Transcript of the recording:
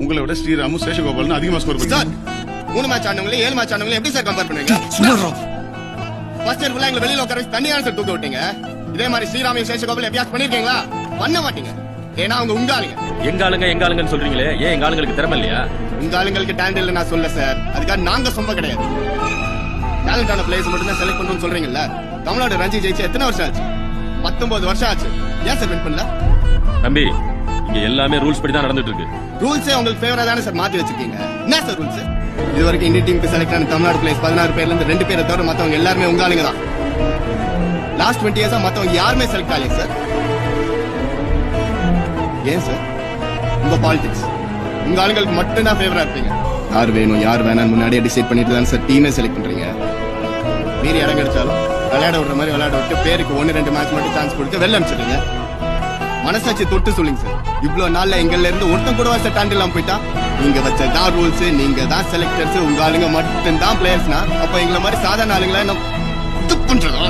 உங்களை விட ஸ்ரீராமும் சேஷகோபாலும் அதிகமா ஸ்கோர் பண்ணி சார் 3 மேட்ச் ஆனவங்களே 7 மேட்ச் ஆனவங்களே எப்படி சார் கம்பேர் பண்ணுவீங்க? ஃபர்ஸ்ட் இயர் ஃபுல்லா எங்களை வெளியில உட்கார வச்சு தண்ணியான சார் தூக்க விட்டீங்க. இதே மாதிரி ஸ்ரீராமையும் சேஷகோபால் எப்பயாச்சும் பண்ணிருக்கீங்களா? பண்ண மாட்டீங்க. ஏன்னா அவங்க உங்க ஆளுங்க. எங்க ஆளுங்கன்னு சொல்றீங்களே, ஏன் எங்க ஆளுங்களுக்கு திறமை இல்லையா? உங்க ஆளுங்களுக்கு டேலண்ட் இல்ல நான் சொல்ல சார். அதுக்காக நாங்க சொம்ப கிடையாது. டேலண்டான பிளேயர்ஸ் மட்டும் தான் செலக்ட் பண்றோம்னு சொல்றீங்கல்ல. தமிழ்நாடு ரஞ்சி ஜெயிச்சு எத்தனை வருஷம் ஆச்சு? 19 வருஷம் ஆச்சு. ஏன் சார் வின் பண்ணல? தம்பி, இங்க எல்லாமே ரூல்ஸ் படி தான் நடந்துட்டு இருக்கு. ரூல்ஸே உங்களுக்கு ஃபேவரா தானே சார் மாத்தி வச்சிருக்கீங்க. என்ன சார் ரூல்ஸ்? இது வரைக்கும் இந்தியன் டீமுக்கு செலக்ட் ஆன தமிழ்நாடு பிளேயர்ஸ் 16 பேர்ல இருந்து 2 பேரை தவிர மத்தவங்க எல்லாருமே உங்க ஆளுங்க தான். லாஸ்ட் 20 இயர்ஸா மத்தவங்க யாருமே செலக்ட் ஆகலையே சார். ஏன் சார்? உங்க பாலிடிக்ஸ் உங்க ஆளுங்களுக்கு மட்டும் தான் ஃபேவரா இருப்பீங்க. யார் வேணும் யார் வேணாம் முன்னாடியே டிசைட் பண்ணிட்டு தான் சார் டீமே செலக்ட் பண்றீங்க. மீறி இடம் கிடைச்சாலும் விளையாட விடுற மாதிரி விளையாட விட்டு பேருக்கு 1-2 மேட்ச் மட்டும் சான்ஸ் கொடுத்து வெளில அனுப்பிச்சிடுங்க. மனசாட்சி தொட்டு சொல்லுங்க சார். இவ்வளவு நாள்ல எங்கள்ல இருந்து ஒருத்தன் கூட சார் டாண்ட் இல்லாம போயிட்டா? நீங்க வச்சதான் ரூல்ஸ், நீங்க தான் செலக்டர்ஸ், உங்க ஆளுங்க மட்டும் தான் பிளேயர்ஸ்னா அப்ப எங்களை மாதிரி சாதாரண ஆளுங்களா என்ன பண்றதா?